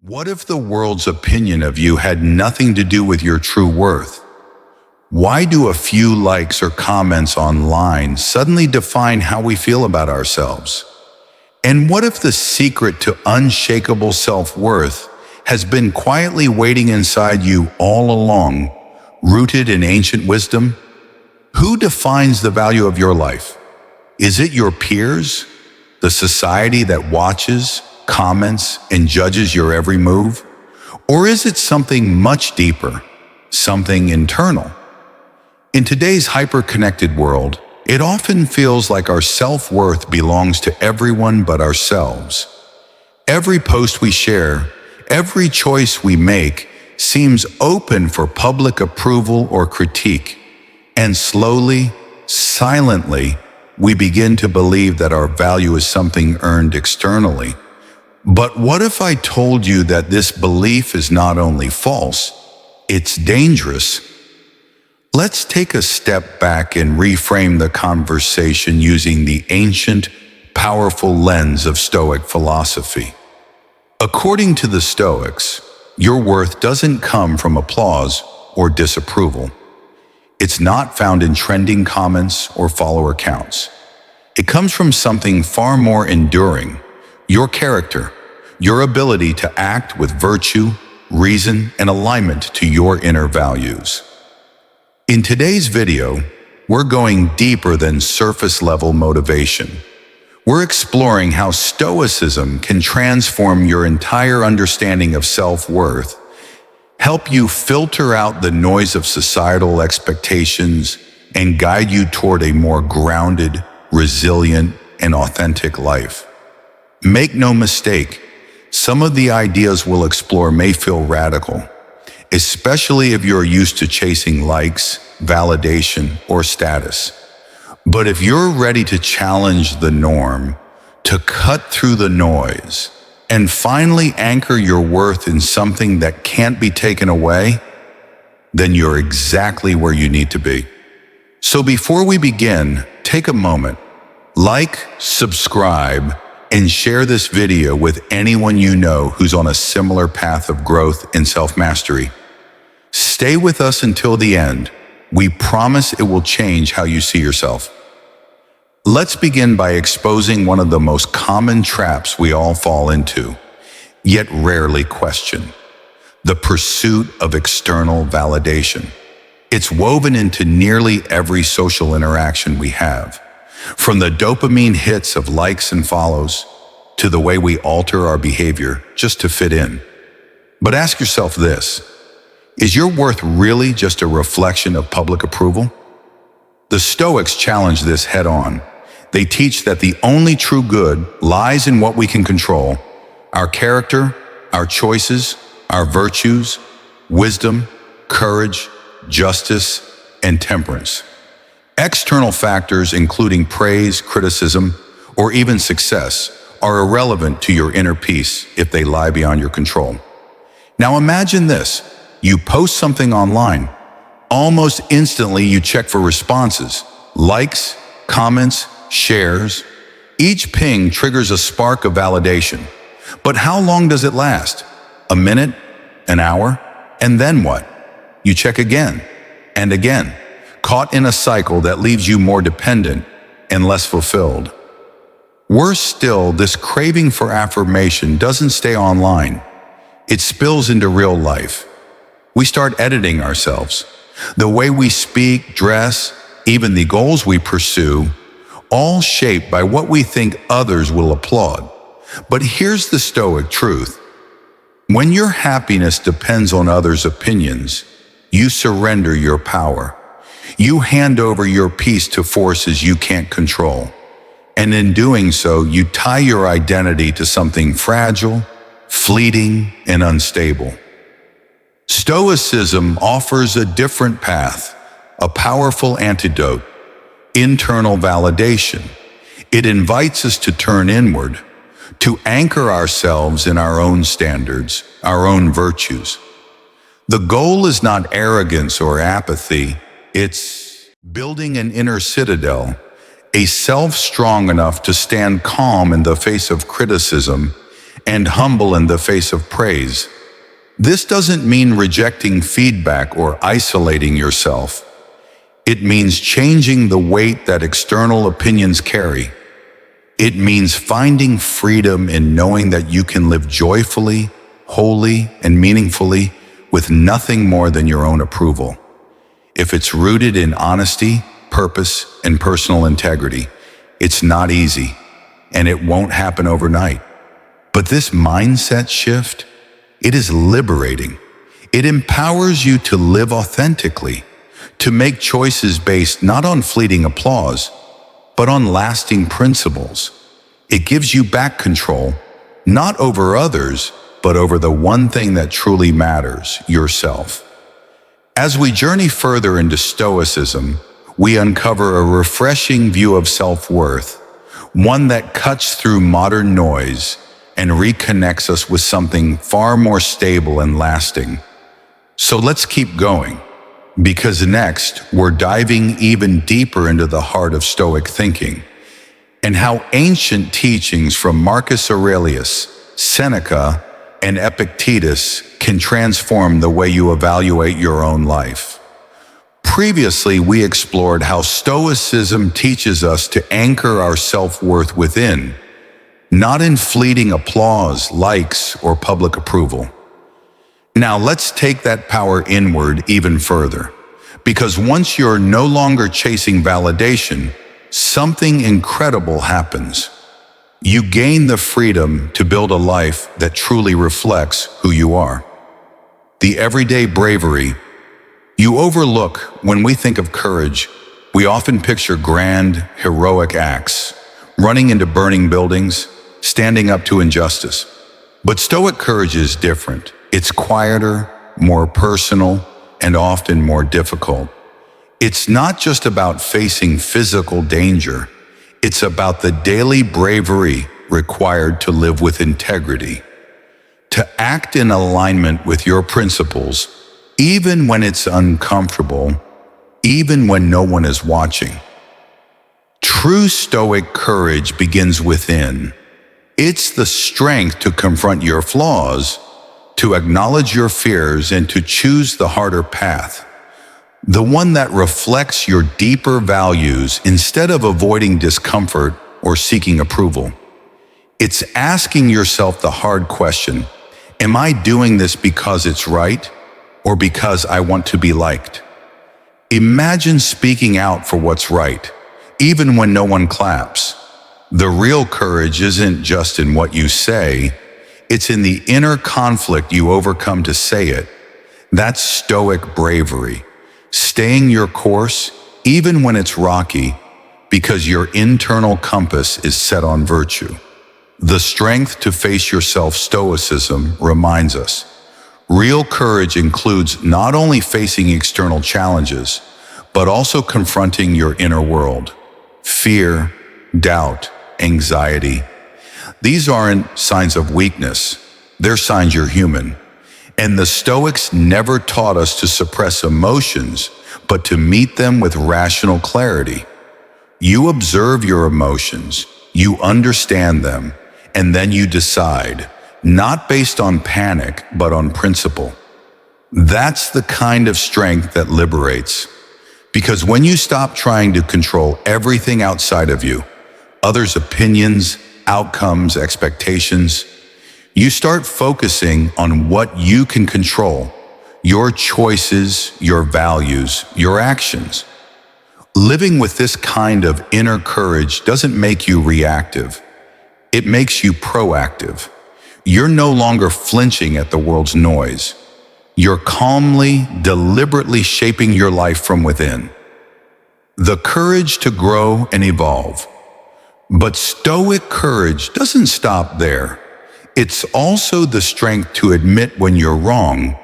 What if the world's opinion of you had nothing to do with your true worth? Why do a few likes or comments online suddenly define how we feel about ourselves? And what if the secret to unshakable self-worth has been quietly waiting inside you all along, rooted in ancient wisdom? Who defines the value of your life? Is it your peers? The society that watches, comments, and judges your every move? Or is it something much deeper, something internal? In today's hyper-connected world, it often feels like our self-worth belongs to everyone but ourselves. Every post we share, every choice we make seems open for public approval or critique. And slowly, silently, we begin to believe that our value is something earned externally. But what if I told you that this belief is not only false, it's dangerous? Let's take a step back and reframe the conversation using the ancient, powerful lens of Stoic philosophy. According to the Stoics, your worth doesn't come from applause or disapproval. It's not found in trending comments or follower counts. It comes from something far more enduring: your character, your ability to act with virtue, reason, and alignment to your inner values. In today's video, we're going deeper than surface-level motivation. We're exploring how Stoicism can transform your entire understanding of self-worth, help you filter out the noise of societal expectations, and guide you toward a more grounded, resilient, and authentic life. Make no mistake, some of the ideas we'll explore may feel radical, especially if you're used to chasing likes, validation, or status. But if you're ready to challenge the norm, to cut through the noise, and finally anchor your worth in something that can't be taken away, then you're exactly where you need to be. So before we begin, take a moment, like, subscribe, and share this video with anyone you know who's on a similar path of growth and self-mastery. Stay with us until the end. We promise it will change how you see yourself. Let's begin by exposing one of the most common traps we all fall into, yet rarely question: the pursuit of external validation. It's woven into nearly every social interaction we have, from the dopamine hits of likes and follows to the way we alter our behavior just to fit in. But ask yourself this: is your worth really just a reflection of public approval? The Stoics challenge this head-on. They teach that the only true good lies in what we can control: our character, our choices, our virtues, wisdom, courage, justice, and temperance. External factors, including praise, criticism, or even success, are irrelevant to your inner peace if they lie beyond your control. Now imagine this: you post something online. Almost instantly you check for responses, likes, comments, shares. Each ping triggers a spark of validation. But how long does it last? A minute? An hour? And then what? You check again and again, caught in a cycle that leaves you more dependent and less fulfilled. Worse still, this craving for affirmation doesn't stay online. It spills into real life. We start editing ourselves. The way we speak, dress, even the goals we pursue, all shaped by what we think others will applaud. But here's the Stoic truth: when your happiness depends on others' opinions, you surrender your power. You hand over your peace to forces you can't control. And in doing so, you tie your identity to something fragile, fleeting, and unstable. Stoicism offers a different path, a powerful antidote: internal validation. It invites us to turn inward, to anchor ourselves in our own standards, our own virtues. The goal is not arrogance or apathy. It's building an inner citadel, a self strong enough to stand calm in the face of criticism and humble in the face of praise. This doesn't mean rejecting feedback or isolating yourself. It means changing the weight that external opinions carry. It means finding freedom in knowing that you can live joyfully, wholly, and meaningfully with nothing more than your own approval. If it's rooted in honesty, purpose, and personal integrity, it's not easy, and it won't happen overnight. But this mindset shift, it is liberating. It empowers you to live authentically, to make choices based not on fleeting applause, but on lasting principles. It gives you back control, not over others, but over the one thing that truly matters, yourself. As we journey further into Stoicism, we uncover a refreshing view of self-worth, one that cuts through modern noise and reconnects us with something far more stable and lasting. So let's keep going, because next we're diving even deeper into the heart of Stoic thinking and how ancient teachings from Marcus Aurelius, Seneca, and Epictetus can transform the way you evaluate your own life. Previously, we explored how Stoicism teaches us to anchor our self-worth within, not in fleeting applause, likes, or public approval. Now let's take that power inward even further, because once you're no longer chasing validation, something incredible happens. You gain the freedom to build a life that truly reflects who you are. The everyday bravery you overlook when we think of courage. We often picture grand, heroic acts, running into burning buildings, standing up to injustice. But Stoic courage is different. It's quieter, more personal, and often more difficult. It's not just about facing physical danger. It's about the daily bravery required to live with integrity, to act in alignment with your principles, even when it's uncomfortable, even when no one is watching. True Stoic courage begins within. It's the strength to confront your flaws, to acknowledge your fears, and to choose the harder path, the one that reflects your deeper values instead of avoiding discomfort or seeking approval. It's asking yourself the hard question, am I doing this because it's right or because I want to be liked? Imagine speaking out for what's right, even when no one claps. The real courage isn't just in what you say, it's in the inner conflict you overcome to say it. That's Stoic bravery, staying your course even when it's rocky, because your internal compass is set on virtue. The strength to face yourself. Stoicism reminds us, real courage includes not only facing external challenges, but also confronting your inner world. Fear, doubt, anxiety. These aren't signs of weakness, they're signs you're human. And the Stoics never taught us to suppress emotions, but to meet them with rational clarity. You observe your emotions, you understand them, and then you decide, not based on panic, but on principle. That's the kind of strength that liberates. Because when you stop trying to control everything outside of you, others' opinions, outcomes, expectations, you start focusing on what you can control, your choices, your values, your actions. Living with this kind of inner courage doesn't make you reactive. It makes you proactive. You're no longer flinching at the world's noise. You're calmly, deliberately shaping your life from within. The courage to grow and evolve. But Stoic courage doesn't stop there. It's also the strength to admit when you're wrong,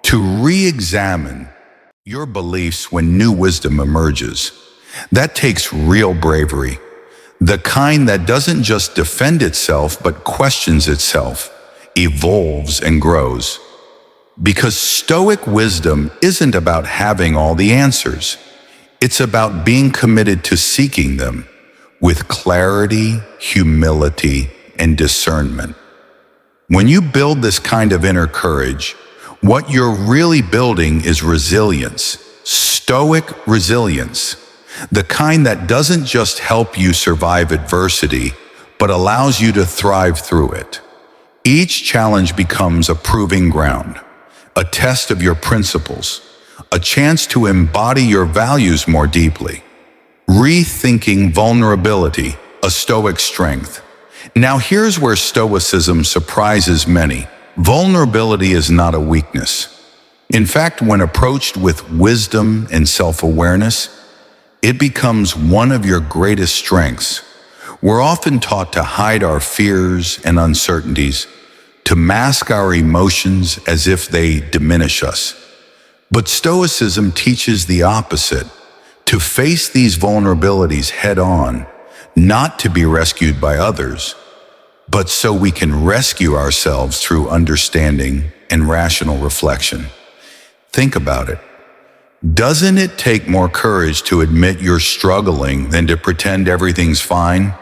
to re-examine your beliefs when new wisdom emerges. That takes real bravery, the kind that doesn't just defend itself but questions itself, evolves and grows. Because Stoic wisdom isn't about having all the answers. It's about being committed to seeking them with clarity, humility, and discernment. When you build this kind of inner courage, what you're really building is resilience, stoic resilience, the kind that doesn't just help you survive adversity, but allows you to thrive through it. Each challenge becomes a proving ground, a test of your principles, a chance to embody your values more deeply. Rethinking vulnerability, a stoic strength. Now here's where stoicism surprises many. Vulnerability is not a weakness. In fact, when approached with wisdom and self-awareness, it becomes one of your greatest strengths. We're often taught to hide our fears and uncertainties, to mask our emotions as if they diminish us. But Stoicism teaches the opposite, to face these vulnerabilities head on, not to be rescued by others, but so we can rescue ourselves through understanding and rational reflection. Think about it. Doesn't it take more courage to admit you're struggling than to pretend everything's fine?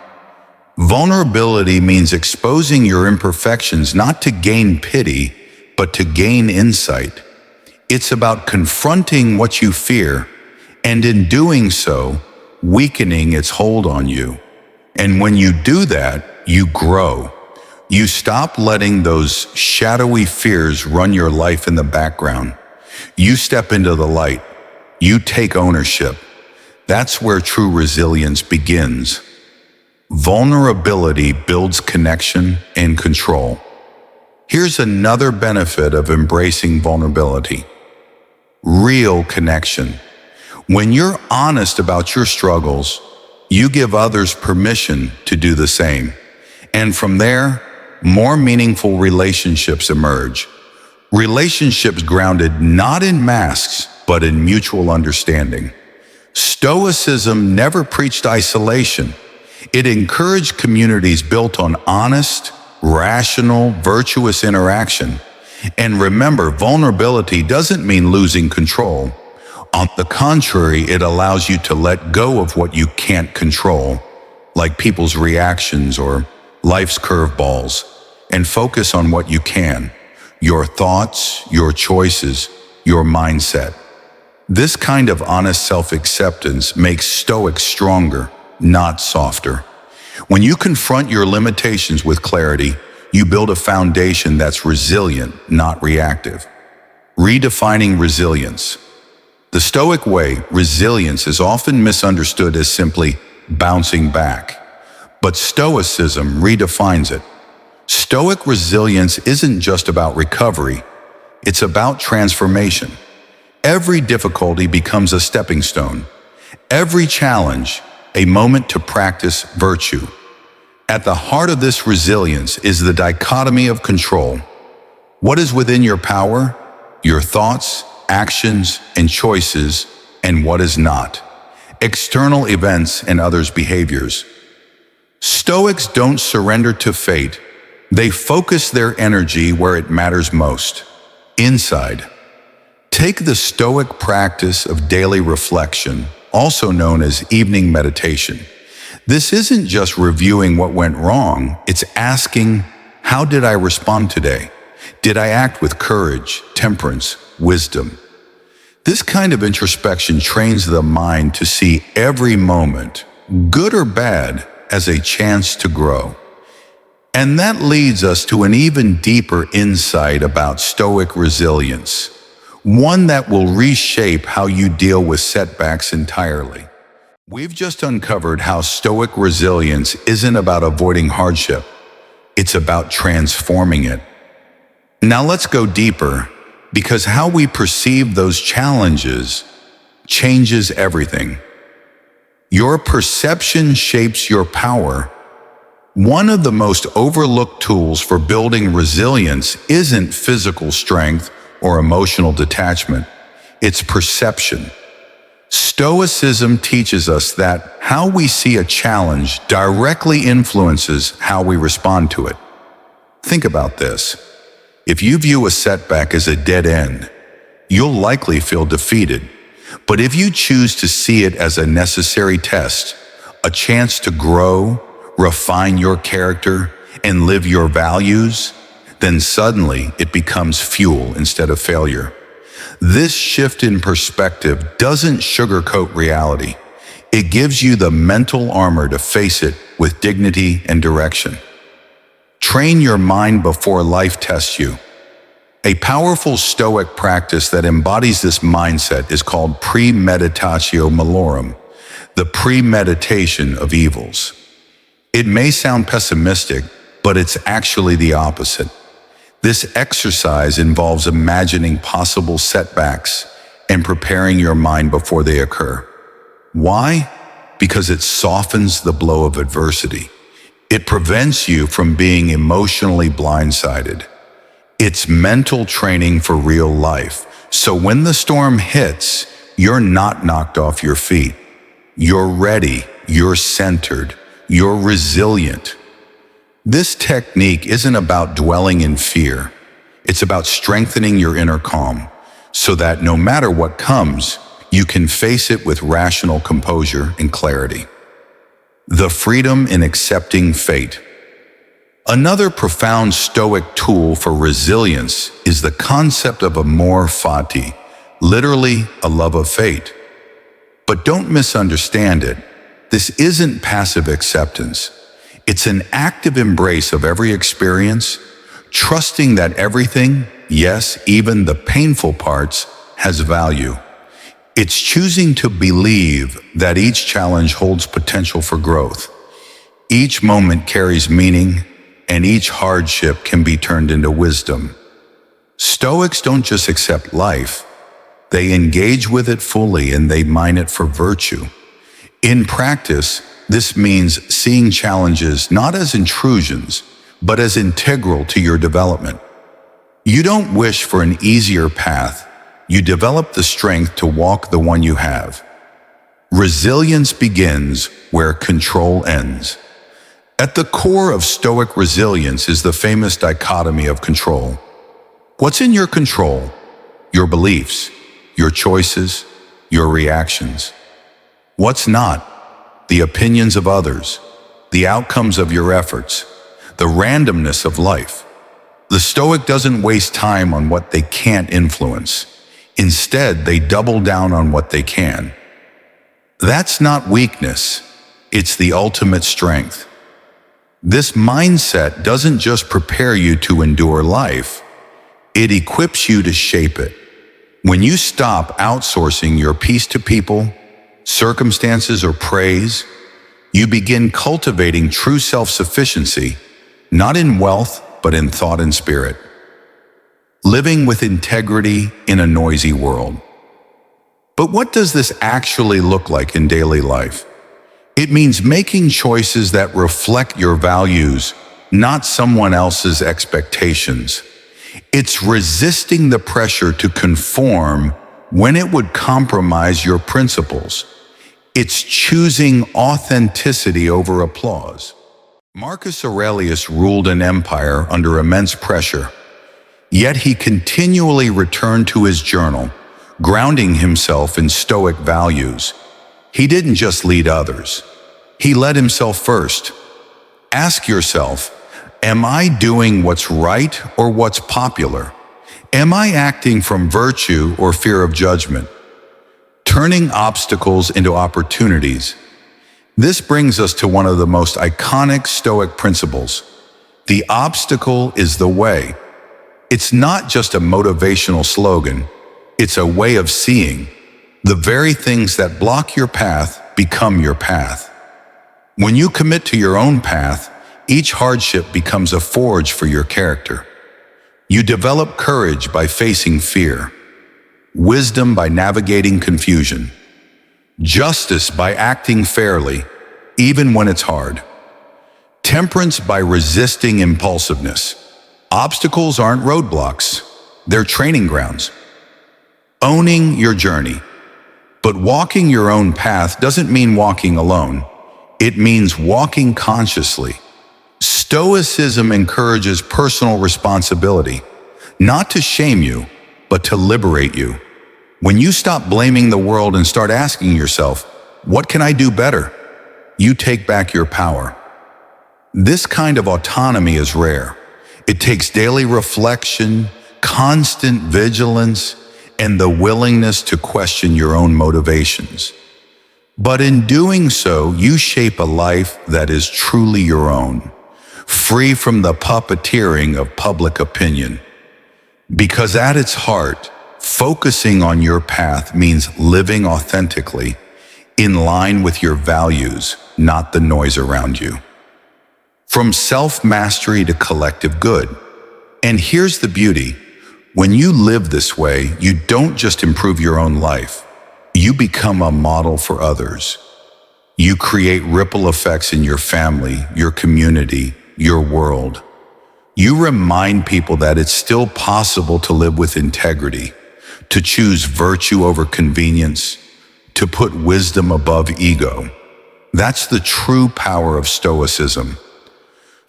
Vulnerability means exposing your imperfections not to gain pity, but to gain insight. It's about confronting what you fear, and in doing so, weakening its hold on you. And when you do that, you grow. You stop letting those shadowy fears run your life in the background. You step into the light. You take ownership. That's where true resilience begins. Vulnerability builds connection and control. Here's another benefit of embracing vulnerability. Real connection. When you're honest about your struggles, you give others permission to do the same. And from there, more meaningful relationships emerge. Relationships grounded not in masks, but in mutual understanding. Stoicism never preached isolation. It encouraged communities built on honest, rational, virtuous interaction. And remember, vulnerability doesn't mean losing control. On the contrary, it allows you to let go of what you can't control, like people's reactions or life's curveballs, and focus on what you can, your thoughts, your choices, your mindset. This kind of honest self-acceptance makes Stoics stronger, not softer. When you confront your limitations with clarity, you build a foundation that's resilient, not reactive. Redefining resilience. The Stoic way, resilience is often misunderstood as simply bouncing back. But Stoicism redefines it. Stoic resilience isn't just about recovery, it's about transformation. Every difficulty becomes a stepping stone. Every challenge, a moment to practice virtue. At the heart of this resilience is the dichotomy of control. What is within your power? Your thoughts, actions, and choices, and what is not. External events and others' behaviors. Stoics don't surrender to fate. They focus their energy where it matters most, inside. Take the Stoic practice of daily reflection, also known as evening meditation. This isn't just reviewing what went wrong, it's asking, how did I respond today? Did I act with courage, temperance, wisdom? This kind of introspection trains the mind to see every moment, good or bad, as a chance to grow. And that leads us to an even deeper insight about Stoic resilience, one that will reshape how you deal with setbacks entirely. We've just uncovered how Stoic resilience isn't about avoiding hardship, it's about transforming it. Now let's go deeper, because how we perceive those challenges changes everything. Your perception shapes your power. One of the most overlooked tools for building resilience isn't physical strength or emotional detachment, it's perception. Stoicism teaches us that how we see a challenge directly influences how we respond to it. Think about this. If you view a setback as a dead end, you'll likely feel defeated. But if you choose to see it as a necessary test, a chance to grow, refine your character, and live your values, then suddenly it becomes fuel instead of failure. This shift in perspective doesn't sugarcoat reality. It gives you the mental armor to face it with dignity and direction. Train your mind before life tests you. A powerful Stoic practice that embodies this mindset is called premeditatio malorum, the premeditation of evils. It may sound pessimistic, but it's actually the opposite. This exercise involves imagining possible setbacks and preparing your mind before they occur. Why? Because it softens the blow of adversity. It prevents you from being emotionally blindsided. It's mental training for real life. So when the storm hits, you're not knocked off your feet. You're ready, you're centered, you're resilient. This technique isn't about dwelling in fear. It's about strengthening your inner calm so that no matter what comes, you can face it with rational composure and clarity. The freedom in accepting fate. Another profound Stoic tool for resilience is the concept of amor fati, literally a love of fate. But don't misunderstand it. This isn't passive acceptance. It's an active embrace of every experience, trusting that everything, yes, even the painful parts, has value. It's choosing to believe that each challenge holds potential for growth. Each moment carries meaning, and each hardship can be turned into wisdom. Stoics don't just accept life, they engage with it fully and they mine it for virtue. In practice, this means seeing challenges not as intrusions, but as integral to your development. You don't wish for an easier path, you develop the strength to walk the one you have. Resilience begins where control ends. At the core of Stoic resilience is the famous dichotomy of control. What's in your control? Your beliefs, your choices, your reactions. What's not? The opinions of others, the outcomes of your efforts, the randomness of life. The Stoic doesn't waste time on what they can't influence. Instead, they double down on what they can. That's not weakness, it's the ultimate strength. This mindset doesn't just prepare you to endure life, it equips you to shape it. When you stop outsourcing your peace to people, circumstances, or praise, you begin cultivating true self-sufficiency, not in wealth, but in thought and spirit. Living with integrity in a noisy world. But what does this actually look like in daily life? It means making choices that reflect your values, not someone else's expectations. It's resisting the pressure to conform when it would compromise your principles. It's choosing authenticity over applause. Marcus Aurelius ruled an empire under immense pressure, yet he continually returned to his journal, grounding himself in Stoic values. He didn't just lead others. He led himself first. Ask yourself, am I doing what's right or what's popular? Am I acting from virtue or fear of judgment? Turning obstacles into opportunities. This brings us to one of the most iconic Stoic principles. The obstacle is the way. It's not just a motivational slogan, it's a way of seeing. The very things that block your path become your path. When you commit to your own path, each hardship becomes a forge for your character. You develop courage by facing fear, wisdom by navigating confusion, justice by acting fairly, even when it's hard, temperance by resisting impulsiveness. Obstacles aren't roadblocks, they're training grounds. Owning your journey. But walking your own path doesn't mean walking alone. It means walking consciously. Stoicism encourages personal responsibility, not to shame you, but to liberate you. When you stop blaming the world and start asking yourself, what can I do better? You take back your power. This kind of autonomy is rare. It takes daily reflection, constant vigilance, and the willingness to question your own motivations. But in doing so, you shape a life that is truly your own, free from the puppeteering of public opinion. Because at its heart, focusing on your path means living authentically, in line with your values, not the noise around you. From self-mastery to collective good. And here's the beauty. When you live this way, you don't just improve your own life. You become a model for others. You create ripple effects in your family, your community, your world. You remind people that it's still possible to live with integrity, to choose virtue over convenience, to put wisdom above ego. That's the true power of Stoicism.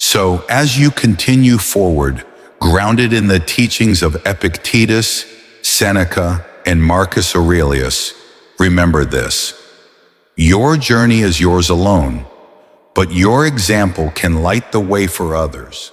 So, as you continue forward, grounded in the teachings of Epictetus, Seneca, and Marcus Aurelius, remember this. Your journey is yours alone, but your example can light the way for others.